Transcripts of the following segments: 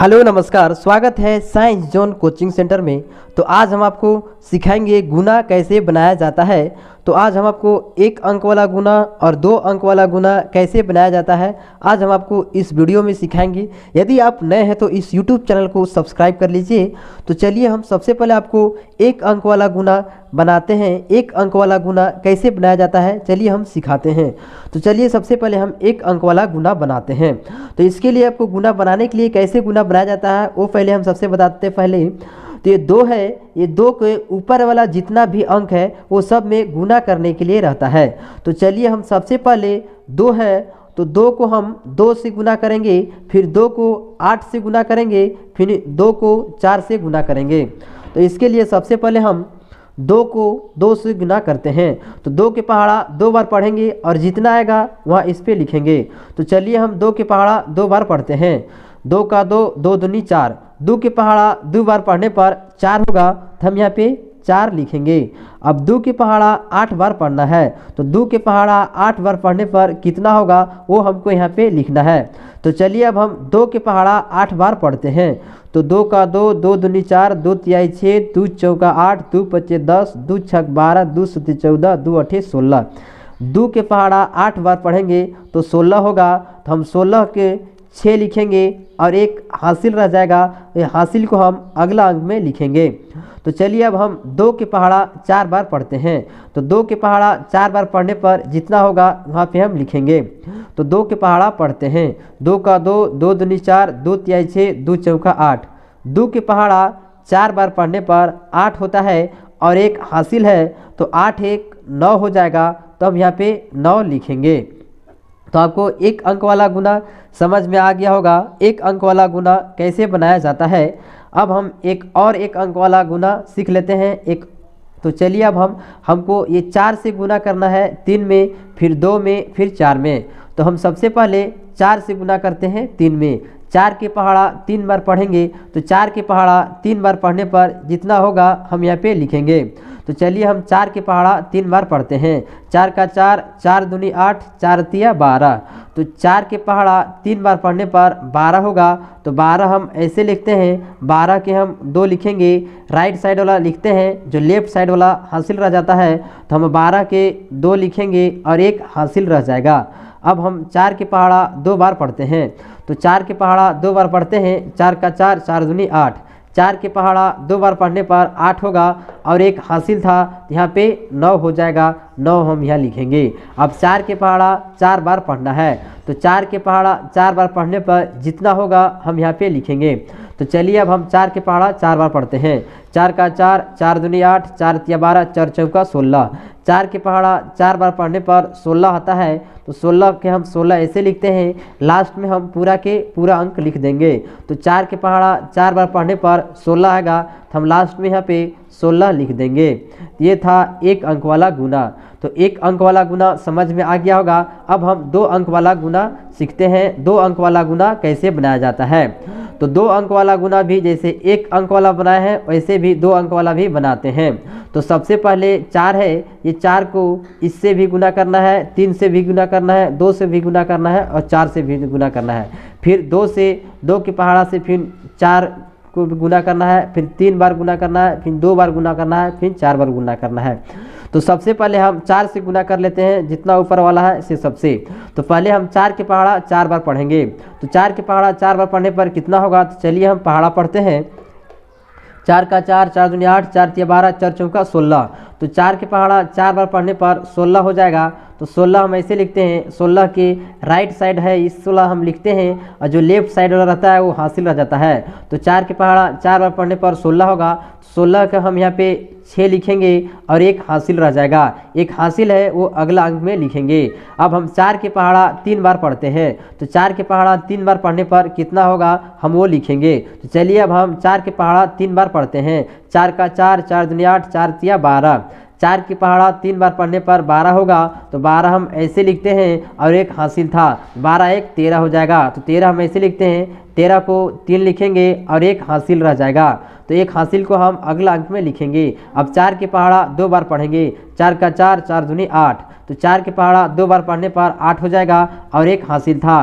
Hello नमस्कार, स्वागत है साइंस जोन कोचिंग सेंटर में। तो आज हम आपको सिखाएंगे गुना कैसे बनाया जाता है। तो आज हम आपको 1 अंक वाला गुना और 2 अंक वाला गुना कैसे बनाया जाता है आज हम आपको इस वीडियो में सिखाएंगे। यदि आप नए हैं तो इस यूट्यूब चैनल को सब्सक्राइब कर लीजिए। तो चलिए हम सबसे पहले आपको 1 अंक वाला गुना बनाते हैं। 1 अंक वाला गुना कैसे बनाया जाता है चलिए हम सिखाते हैं। तो चलिए सबसे पहले हम 1 अंक वाला गुना बनाते हैं। तो इसके लिए आपको गुना बनाने के लिए कैसे गुना बनाया जाता है वो पहले हम सबसे बताते हैं। पहले तो ये 2 है, ये 2 के ऊपर वाला जितना भी अंक है वो सब में गुना करने के लिए रहता है। तो चलिए हम सबसे पहले 2 है तो 2 को हम 2 से गुना करेंगे, फिर 2 को 8 से गुना करेंगे, फिर 2 को 4 से गुना करेंगे। तो इसके लिए सबसे पहले हम 2 को 2 से गुना करते हैं। तो 2 के पहाड़ा 2 बार पढ़ेंगे और जितना आएगा वहाँ इस पे लिखेंगे। तो चलिए हम 2 के पहाड़ा 2 बार पढ़ते हैं। 2 का 2, 2 दूनी 4। 2 के पहाड़ा 2 बार पढ़ने पर 4 होगा, तो हम यहाँ पे 4 लिखेंगे। अब 2 के पहाड़ा 8 बार पढ़ना है, तो 2 के पहाड़ा 8 बार पढ़ने पर कितना होगा वो हमको यहाँ पे लिखना है। तो चलिए अब हम 2 के पहाड़ा 8 बार पढ़ते हैं। तो 2 का 2, 2 दूनी 4, 2 तिहाई 6, 2 चौका 8, 2 पचे 10, 2 छक 12, 2 सत्ते 14, 2 अठे 16। 2 के पहाड़ा 8 बार पढ़ेंगे तो 16 होगा, तो हम 16 के 6 लिखेंगे और एक हासिल रह जाएगा। ये हासिल को हम अगला अंक में लिखेंगे। तो चलिए अब हम 2 के पहाड़ा 4 बार पढ़ते हैं। तो 2 के पहाड़ा 4 बार पढ़ने पर जितना होगा वहाँ पे हम लिखेंगे। तो 2 के पहाड़ा पढ़ते हैं। 2 का 2, 2 दूनी 4, 2 तिहाई 6, 2 चौका 8। 2 के पहाड़ा 4 बार पढ़ने पर 8 होता है और एक हासिल है, तो 8 एक 9 हो जाएगा, तो हम यहाँ पे 9 लिखेंगे। तो आपको 1 अंक वाला गुना समझ में आ गया होगा। 1 अंक वाला गुना कैसे बनाया जाता है। अब हम 1 अंक वाला गुना सीख लेते हैं। तो चलिए अब हमको ये 4 से गुना करना है, 3 में, फिर 2 में, फिर 4 में। तो हम सबसे पहले 4 से गुना करते हैं 3 में। 4 के पहाड़ा 3 बार पढ़ेंगे, तो 4 के पहाड़ा 3 बार पढ़ने पर जितना होगा हम यहाँ पे लिखेंगे। तो चलिए हम 4 के पहाड़ा 3 बार पढ़ते हैं। 4 का 4, 4 दूनी 8, 4 तिया 12। तो 4 के पहाड़ा 3 बार पढ़ने पर 12 होगा, तो 12 हम ऐसे लिखते हैं। 12 के हम 2 लिखेंगे, राइट साइड वाला लिखते हैं, जो लेफ्ट साइड वाला हासिल रह जाता है, तो हम 12 के 2 लिखेंगे और एक हासिल रह जाएगा। अब हम 4 के पहाड़ा 2 बार पढ़ते हैं। तो 4 के पहाड़ा 2 बार पढ़ते हैं। 4 का 4, 4 दूनी 8। 4 के पहाड़ा 2 बार पढ़ने पर 8 होगा और एक हासिल था, यहाँ पे 9 हो जाएगा, 9 हम यहाँ लिखेंगे। अब 4 के पहाड़ा 4 बार पढ़ना है। तो 4 के पहाड़ा 4 बार पढ़ने पर जितना होगा हम यहाँ पे लिखेंगे। तो चलिए अब हम 4 के पहाड़ा 4 बार पढ़ते हैं। 4 का 4, 4 दूनी 8, 4 तिया 12, 4 चौका 16। 4 के पहाड़ा 4 बार पढ़ने पर 16 आता है, तो 16 के हम 16 ऐसे लिखते हैं। लास्ट में हम पूरा के पूरा अंक लिख देंगे। तो 4 के पहाड़ा 4 बार पढ़ने पर 16 आएगा, तो हम लास्ट में यहाँ पे 16 लिख देंगे। ये था 1 अंक वाला गुना। तो 1 अंक वाला गुना समझ में आ गया होगा। अब हम 2 अंक वाला गुना सीखते हैं। 2 अंक वाला गुना कैसे बनाया जाता है। तो 2 अंक वाला गुना भी जैसे 1 अंक वाला बनाया है वैसे भी 2 अंक वाला भी बनाते हैं। तो सबसे पहले 4 है, ये 4 को इससे भी गुना करना है, 3 से भी गुना करना है, 2 से भी गुना करना है और 4 से भी गुना करना है। फिर 2 के पहाड़ा से फिर 4 को भी गुना करना है, फिर 3 बार गुना करना है, फिर 2 बार गुना करना है, फिर 4 बार गुना करना है। तो सबसे पहले हम 4 से गुना कर लेते हैं, जितना ऊपर वाला है से सबसे। तो पहले हम 4 के पहाड़ा 4 बार पढ़ेंगे। तो 4 के पहाड़ा 4 बार पढ़ने पर कितना होगा, तो चलिए हम पहाड़ा पढ़ते हैं। 4 का 4, 4 दूनी 8, 4 तिया 12, 4 चौका 16। तो 4 के पहाड़ा 4 बार पढ़ने पर 16 हो जाएगा। तो 16 हम ऐसे लिखते हैं। 16 के राइट साइड है, इस 16 हम लिखते हैं और जो लेफ्ट साइड वाला रहता है वो हासिल रह जाता है। तो 4 के पहाड़ा 4 बार पढ़ने पर 16 होगा। 16 का हम यहाँ पे 6 लिखेंगे और एक हासिल रह जाएगा। एक हासिल है वो अगला अंक में लिखेंगे। अब हम 4 के पहाड़ा 3 बार पढ़ते हैं। तो 4 के पहाड़ा 3 बार पढ़ने पर कितना होगा हम वो लिखेंगे। तो चलिए अब हम 4 के पहाड़ा 3 बार पढ़ते हैं। 4 का 4, 4 दूनी 8, 4 तिया 12। 4 के पहाड़ा 3 बार पढ़ने पर 12 होगा। तो 12 हम ऐसे लिखते हैं और एक हासिल था, 12 एक 13 हो जाएगा। तो 13 हम ऐसे लिखते हैं। 13 को 3 लिखेंगे और एक हासिल रह जाएगा। तो एक हासिल को हम अगला अंक में लिखेंगे। अब 4 के पहाड़ा 2 बार पढ़ेंगे। 4 का 4, 4 दूनी 8। तो 4 के पहाड़ा 2 बार पढ़ने पर 8 हो जाएगा और एक हासिल था,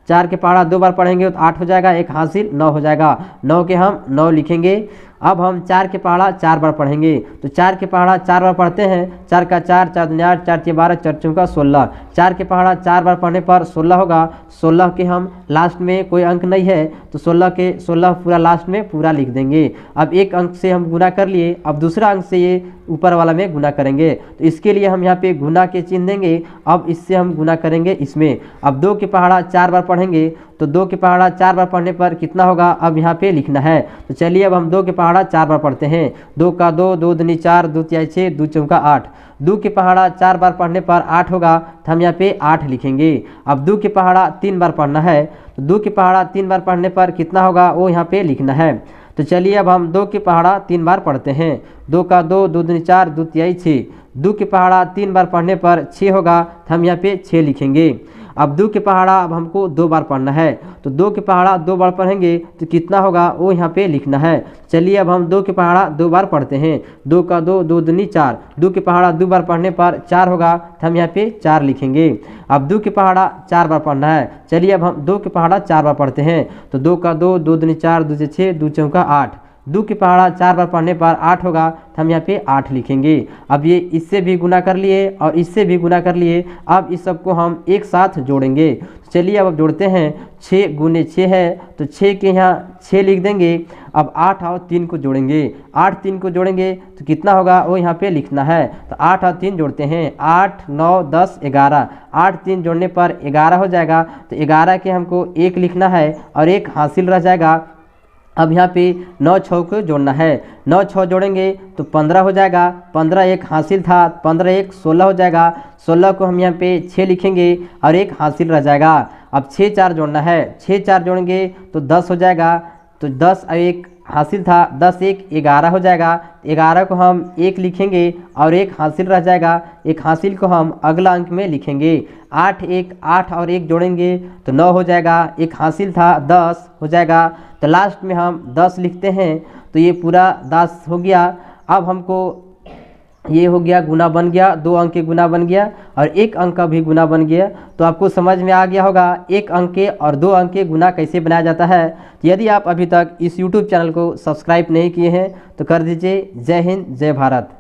4 के पहाड़ा 2 बार पढ़ेंगे तो 8 हो जाएगा, एक हासिल 9 हो जाएगा, 9 के हम 9 लिखेंगे। अब हम 4 के पहाड़ा 4 बार पढ़ेंगे तो 4 के पहाड़ा 4 बार पढ़ते हैं, 4 का 4, 4 दूनी 8, 4 के 12, 4 चौका 16। 4 के पहाड़ा 4 बार पढ़ने पर 16 होगा, 16 के हम लास्ट में कोई अंक नहीं है तो 16 के 16 पूरा लास्ट में पूरा लिख देंगे। अब एक अंक से हम गुना कर लिए, अब दूसरा अंक से ये ऊपर वाला में गुना करेंगे तो इसके लिए हम यहाँ पे गुना के चिन्ह देंगे। अब इससे हम गुना करेंगे इसमें। अब 2 के पहाड़ा 4 बार पढ़ेंगे तो 2 के पहाड़ा 4 बार पढ़ने पर कितना होगा अब यहाँ पे लिखना है। तो चलिए अब हम 2 के पहाड़ा 4 बार पढ़ते हैं। 2 का 2, 2 दूनी 4, 2 तिहाई 6, 2 चौका 8। 2 के पहाड़ा 4 बार पढ़ने पर 8 होगा तो हम यहाँ पे 8 लिखेंगे। अब 2 के पहाड़ा 3 बार पढ़ना है तो 2 के पहाड़ा 3 बार पढ़ने पर कितना होगा वो यहाँ पे लिखना है। तो चलिए अब हम 2 के पहाड़ा 3 बार पढ़ते हैं। 2 का 2, 2 दूनी 4, 2 तिहाई 6। 2 के पहाड़ा 3 बार पढ़ने पर 6 होगा तो हम यहाँ पे 6 लिखेंगे। अब 2 के पहाड़ा अब हमको 2 बार पढ़ना है तो 2 के पहाड़ा 2 बार पढ़ेंगे तो कितना होगा वो यहाँ पे लिखना है। चलिए अब हम 2 के पहाड़ा 2 बार पढ़ते हैं। 2 का 2, 2 दूनी 4। 2 के पहाड़ा 2 बार पढ़ने पर 4 होगा तो हम यहाँ पे 4 लिखेंगे। अब 2 के पहाड़ा 4 बार पढ़ना है, चलिए अब हम 2 के पहाड़ा 4 बार पढ़ते हैं। तो 2 का 2, 2 दूनी 4, 2 से 6, 2 चौका 8। 2 के पहाड़ा 4 बार पढ़ने पर 8 होगा तो हम यहाँ पे 8 लिखेंगे। अब ये इससे भी गुना कर लिए और इससे भी गुना कर लिए, अब इस सबको हम एक साथ जोड़ेंगे। चलिए अब जोड़ते हैं। 6 गुने 6 है तो 6 के यहाँ 6 लिख देंगे। अब 8 और 3 को जोड़ेंगे, 8 3 को जोड़ेंगे तो कितना होगा वो यहाँ पे लिखना है। तो 8 और 3 जोड़ते हैं, 8 9 10 11। 8 3 जोड़ने पर 11 हो जाएगा तो 11 के हमको 1 लिखना है और 1 हासिल रह जाएगा। अब यहाँ पे 9 6 को जोड़ना है, 9 6 जोड़ेंगे तो 15 हो जाएगा, 15 एक हासिल था, 15 एक 16 हो जाएगा। 16 को हम यहाँ पे 6 लिखेंगे और 1 हासिल रह जाएगा। अब 6 4 जोड़ना है, 6 4 जोड़ेंगे तो 10 हो जाएगा, तो 10 और 1 हासिल था, 10 1 11 हो जाएगा। 11 को हम 1 लिखेंगे और 1 हासिल रह जाएगा, 1 हासिल को हम अगला अंक में लिखेंगे। 8 1 8 और 1 जोड़ेंगे तो 9 हो जाएगा, 1 हासिल था 10 हो जाएगा। तो लास्ट में हम 10 लिखते हैं तो ये पूरा 10 हो गया। अब हमको ये हो गया गुना बन गया, 2 अंक के गुना बन गया और 1 अंक का भी गुना बन गया। तो आपको समझ में आ गया होगा 1 अंक के और 2 अंक के गुना कैसे बनाया जाता है। यदि आप अभी तक इस YouTube चैनल को सब्सक्राइब नहीं किए हैं तो कर दीजिए। जय हिंद, जय भारत।